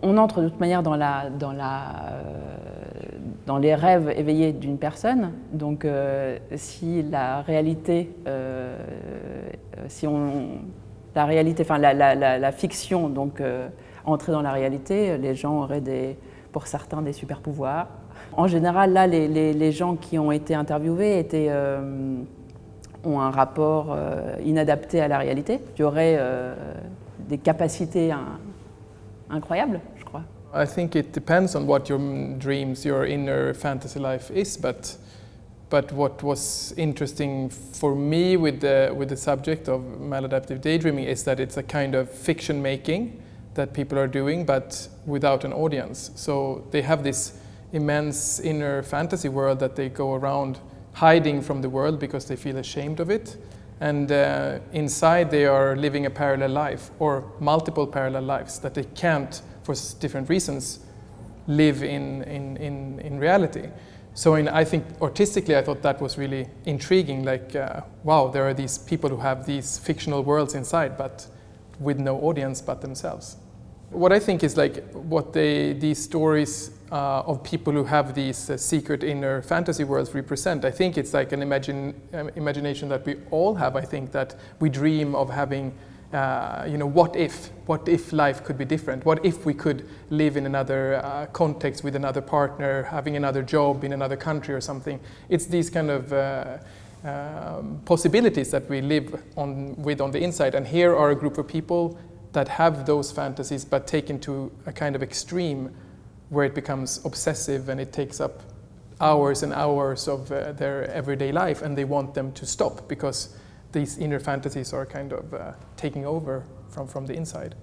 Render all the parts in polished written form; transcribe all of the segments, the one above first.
on entre de toute manière dans les rêves éveillés d'une personne. Donc, si la réalité, la fiction, donc entrait dans la réalité, les gens auraient pour certains des super pouvoirs. En général, là, les gens qui ont été interviewés ont un rapport inadapté à la réalité. Il y aurait des capacités incroyables, je crois. I think it depends on what your dreams, your inner fantasy life is, but what was interesting for me with the subject of maladaptive daydreaming is that it's a kind of fiction making that people are doing, but without an audience. So they have this immense inner fantasy world that they go around hiding from the world because they feel ashamed of it. And inside they are living a parallel life or multiple parallel lives that they can't, for different reasons, live in reality. So I think artistically I thought that was really intriguing, like wow, there are these people who have these fictional worlds inside but with no audience but themselves. What I think is like what these stories of people who have these secret inner fantasy worlds represent. I think it's like an imagination that we all have. I think that we dream of having, what if life could be different? What if we could live in another context with another partner, having another job in another country or something? It's these kind of possibilities that we live with on the inside. And here are a group of people that have those fantasies but taken to a kind of extreme where it becomes obsessive and it takes up hours and hours of their everyday life, and they want them to stop because these inner fantasies are kind of taking over from the inside.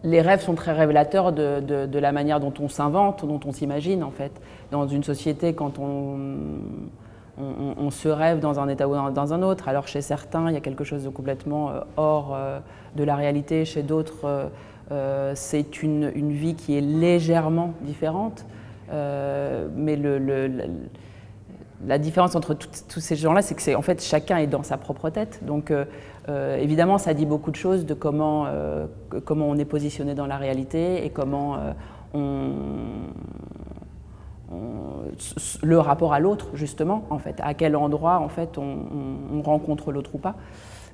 Les rêves sont très révélateurs de la manière dont on s'invente, dont on s'imagine en fait. Dans une société, quand on se rêve dans un état ou dans un autre. Alors chez certains, il y a quelque chose de complètement hors de la réalité. Chez d'autres, c'est une vie qui est légèrement différente. Mais la différence entre tous ces gens-là, c'est que en fait, chacun est dans sa propre tête. Donc évidemment, ça dit beaucoup de choses de comment on est positionné dans la réalité et comment le rapport à l'autre, justement, en fait, à quel endroit en fait on rencontre l'autre ou pas.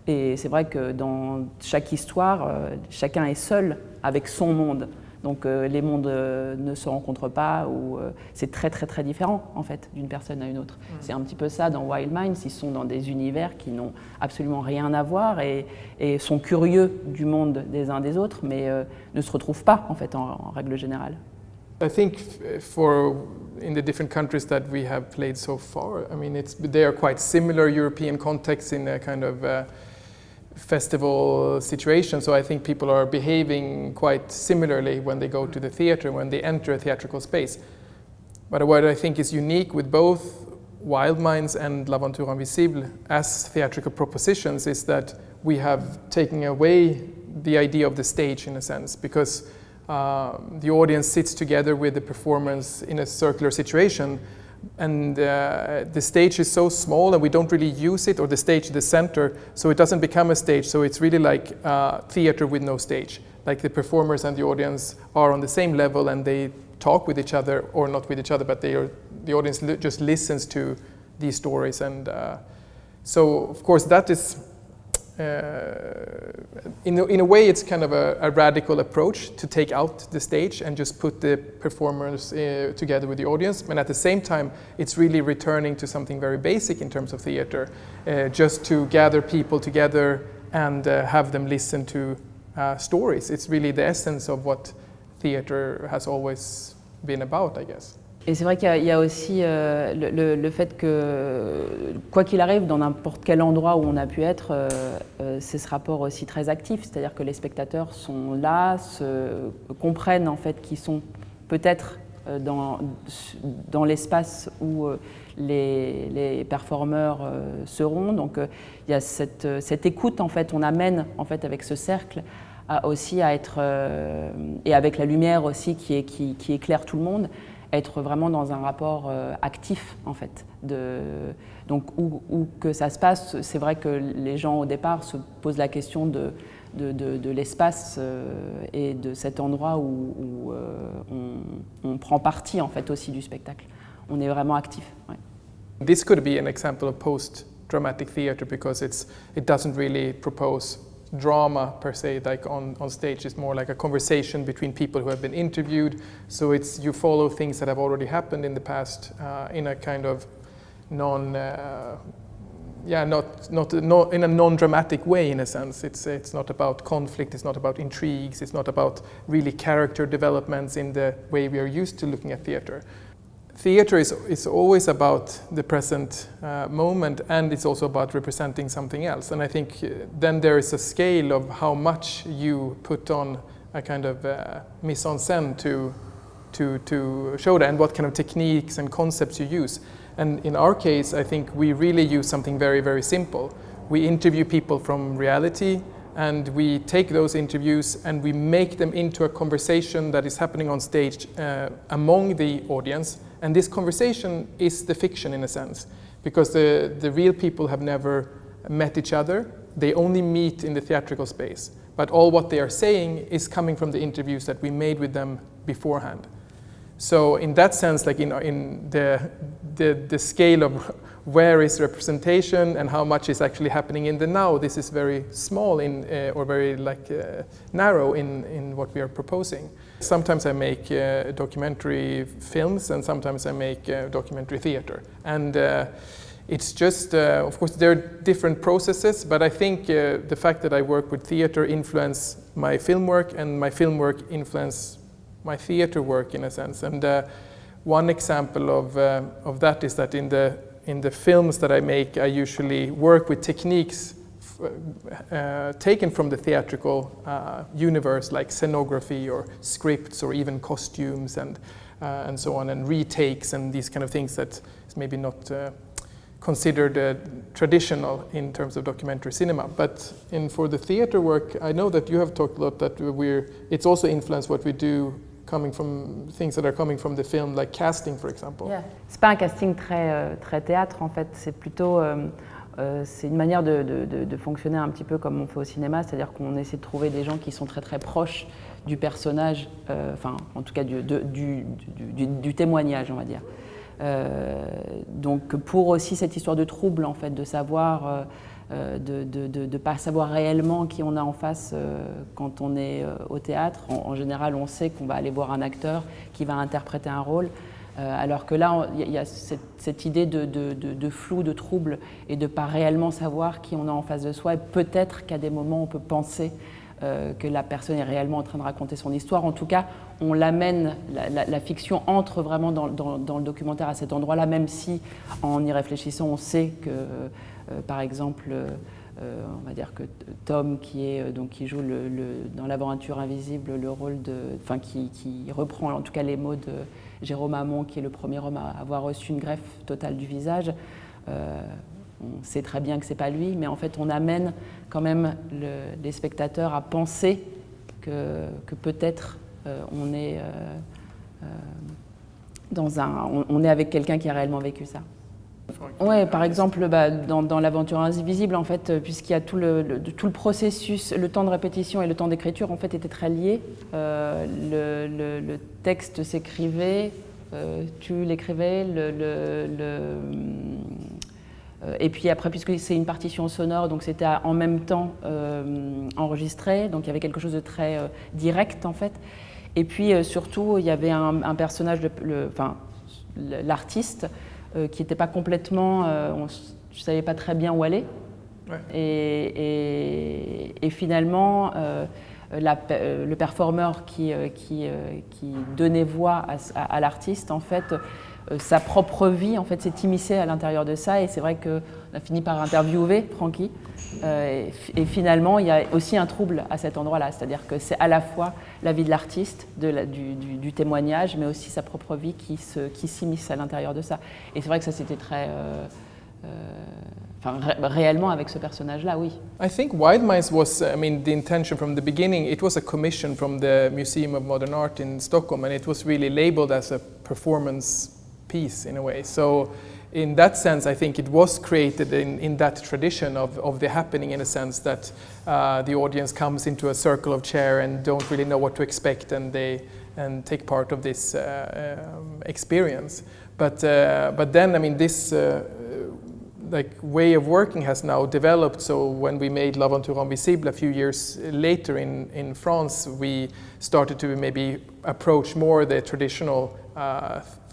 Et c'est vrai que dans chaque histoire, chacun est seul avec son monde. Donc les mondes ne se rencontrent pas, ou c'est très très très différent en fait d'une personne à une autre. C'est un petit peu ça dans Wild Minds, ils sont dans des univers qui n'ont absolument rien à voir et sont curieux du monde des uns des autres, mais ne se retrouvent pas en fait en règle générale. I think in the different countries that we have played so far, I mean, they are quite similar European contexts in a kind of festival situation. So I think people are behaving quite similarly when they go to the theatre, when they enter a theatrical space. But what I think is unique with both Wild Minds and L'Aventure Invisible as theatrical propositions is that we have taken away the idea of the stage in a sense, because the audience sits together with the performance in a circular situation, and the stage is so small and we don't really use it, or the stage is the center, so it doesn't become a stage. So it's really like theater with no stage. Like the performers and the audience are on the same level and they talk with each other, or not with each other, but the audience just listens to these stories. And so of course that is in a way it's kind of a radical approach to take out the stage and just put the performers together with the audience, and at the same time it's really returning to something very basic in terms of theater, just to gather people together and have them listen to stories. It's really the essence of what theater has always been about, I guess. Et c'est vrai qu'il y a aussi le fait que, quoi qu'il arrive, dans n'importe quel endroit où on a pu être, c'est ce rapport aussi très actif, c'est-à-dire que les spectateurs sont là, comprennent en fait qu'ils sont peut-être dans l'espace où les performeurs seront. Donc il y a cette écoute, en fait, on amène en fait avec ce cercle aussi à être, et avec la lumière aussi qui éclaire tout le monde, être vraiment dans un rapport actif en fait. Donc où que ça se passe, c'est vrai que les gens au départ se posent la question de l'espace et de cet endroit où on prend partie en fait aussi du spectacle. On est vraiment actif. Ouais. This could be an example of post-dramatic theatre because it doesn't really propose drama per se, like on stage. It's more like a conversation between people who have been interviewed. So you follow things that have already happened in the past in a kind of not in a non-dramatic way in a sense. It's not about conflict, it's not about intrigues, it's not about really character developments in the way we are used to looking at theatre. Theatre is always about the present moment, and it's also about representing something else. And I think then there is a scale of how much you put on a kind of mise en scène to show that, and what kind of techniques and concepts you use. And in our case, I think we really use something very, very simple. We interview people from reality, and we take those interviews and we make them into a conversation that is happening on stage among the audience. And this conversation is the fiction in a sense, because the real people have never met each other. They only meet in the theatrical space. But all what they are saying is coming from the interviews that we made with them beforehand. So in that sense, like in the scale of where is representation and how much is actually happening in the now, this is very small or very narrow in what we are proposing. Sometimes I make documentary films, and sometimes I make documentary theater. And it's just, of course, there are different processes, but I think the fact that I work with theater influence my film work, and my film work influence my theater work in a sense. And one example of that is that in the films that I make, I usually work with techniques taken from the theatrical universe, like scenography or scripts or even costumes and so on, and retakes and these kind of things that is maybe not considered traditional in terms of documentary cinema. But for the theater work, I know that you have talked a lot that it's also influenced what we do, coming from things that are coming from the film, like casting, for example. Yeah. C'est pas un casting très théâtre en fait, c'est plutôt c'est une manière de fonctionner un petit peu comme on fait au cinéma, c'est-à-dire qu'on essaie de trouver des gens qui sont très proches du personnage, enfin en tout cas du témoignage, on va dire. Donc pour aussi cette histoire de trouble en fait, de savoir, de pas savoir réellement qui on a en face quand on est au théâtre. En général, on sait qu'on va aller voir un acteur qui va interpréter un rôle. Alors que là, il y a cette idée de flou, de trouble, et de ne pas réellement savoir qui on a en face de soi. Et peut-être qu'à des moments, on peut penser que la personne est réellement en train de raconter son histoire. En tout cas, on l'amène, la fiction entre vraiment dans le documentaire à cet endroit-là, même si, en y réfléchissant, on sait que, par exemple, on va dire que Tom, qui joue dans l'aventure invisible le rôle qui reprend en tout cas les mots de Jérôme Hamon, qui est le premier homme à avoir reçu une greffe totale du visage. On sait très bien que c'est pas lui, mais en fait on amène quand même les spectateurs à penser que peut-être on est on est avec quelqu'un qui a réellement vécu ça. Ouais, par exemple, dans l'aventure invisible, en fait, puisqu'il y a tout le processus, le temps de répétition et le temps d'écriture, en fait, étaient très liés. Le texte s'écrivait, tu l'écrivais, et puis après, puisque c'est une partition sonore, donc c'était en même temps enregistré, donc il y avait quelque chose de très direct, en fait. Et puis surtout, il y avait un personnage, l'artiste, qui n'était pas complètement, je ne savais pas très bien où aller. Ouais. Et finalement, le performeur qui donnait voix à l'artiste, en fait, sa propre vie en fait, s'est immiscée à l'intérieur de ça. Et c'est vrai qu'on a fini par interviewer Francky. Et finalement, il y a aussi un trouble à cet endroit-là. C'est-à-dire que c'est à la fois la vie de l'artiste, du témoignage, mais aussi sa propre vie qui s'immisce à l'intérieur de ça. Et c'est vrai que ça, c'était très... réellement avec ce personnage-là, oui. I think Wild Mice was, the intention from the beginning, it was a commission from the Museum of Modern Art in Stockholm, and it was really labeled as a performance piece in a way. So in that sense, I think it was created in that tradition of the happening, in a sense that the audience comes into a circle of chair and don't really know what to expect, and take part of this experience. But then, I mean, this like way of working has now developed. So when we made L'Aventure Invisible a few years later in France, we started to maybe approach more the traditional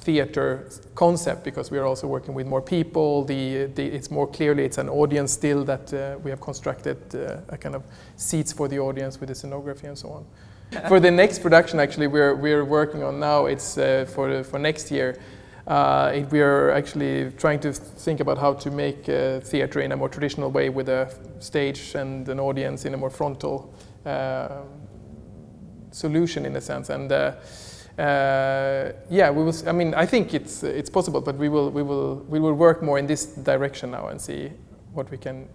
theater concept, because we are also working with more people. It's more clearly, it's an audience still that we have constructed a kind of seats for the audience with the scenography and so on. For the next production, actually, we're working on now, it's for next year. We are actually trying to think about how to make theater in a more traditional way, with a stage and an audience in a more frontal solution, in a sense. And yeah, we will. I mean, I think it's possible, but we will work more in this direction now and see what we can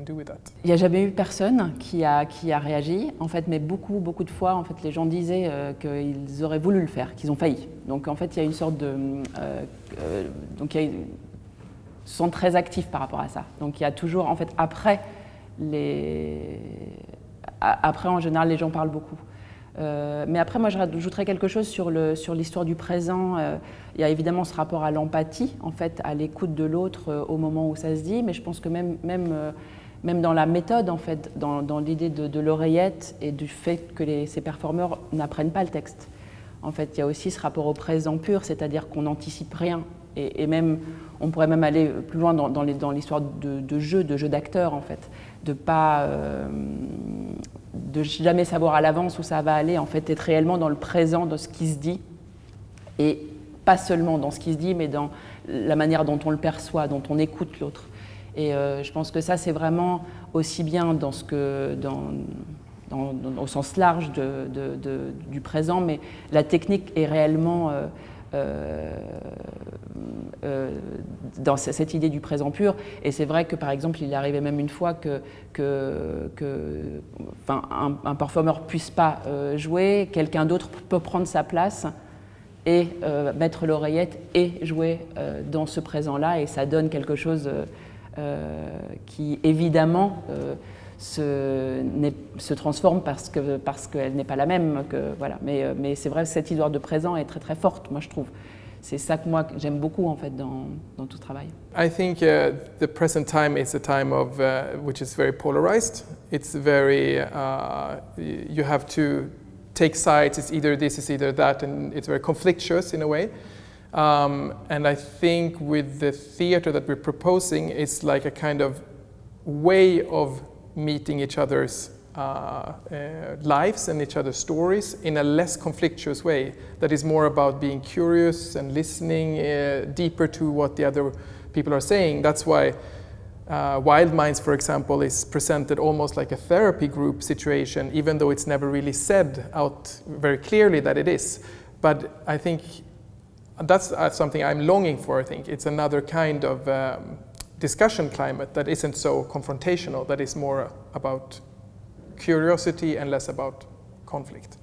do with that. Il n'y a jamais eu personne qui a réagi, en fait, mais beaucoup de fois, en fait, les gens disaient qu'ils auraient voulu le faire, qu'ils ont failli. Donc, en fait, il y a une sorte de, ils sont très actifs par rapport à ça. Donc, il y a toujours, en fait, après, en général, les gens parlent beaucoup. Mais après, moi, je rajouterais quelque chose sur l'histoire du présent. Il y a évidemment ce rapport à l'empathie, en fait, à l'écoute de l'autre au moment où ça se dit, mais je pense que même dans la méthode, en fait, dans l'idée de l'oreillette et du fait que ces performeurs n'apprennent pas le texte. En fait, il y a aussi ce rapport au présent pur, c'est-à-dire qu'on n'anticipe rien. Et même, on pourrait même aller plus loin dans l'histoire de jeu d'acteurs, en fait, de jamais savoir à l'avance où ça va aller, en fait, être réellement dans le présent de ce qui se dit, et pas seulement dans ce qui se dit, mais dans la manière dont on le perçoit, dont on écoute l'autre. Et je pense que ça, c'est vraiment aussi bien au sens large du présent, mais la technique est réellement dans cette idée du présent pur. Et c'est vrai que, par exemple, il est arrivé même une fois qu'un performeur ne puisse pas jouer, quelqu'un d'autre peut prendre sa place et mettre l'oreillette et jouer dans ce présent-là, et ça donne quelque chose qui, évidemment, se transforme parce qu'elle n'est pas la même. Voilà. Mais c'est vrai que cette histoire de présent est très très forte, moi je trouve. C'est ça que moi j'aime beaucoup, en fait, dans tout ce travail. I think the present time is a time of which is very polarized. It's very you have to take sides. It's either this, it's either that, and it's very conflictuous in a way. And I think with the theater that we're proposing, it's like a kind of way of meeting each other's lives and each other's stories in a less conflictuous way, that is more about being curious and listening deeper to what the other people are saying. That's why Wild Minds, for example, is presented almost like a therapy group situation, even though it's never really said out very clearly that it is. But I think that's something I'm longing for. I think it's another kind of discussion climate that isn't so confrontational, that is more about curiosity and less about conflict.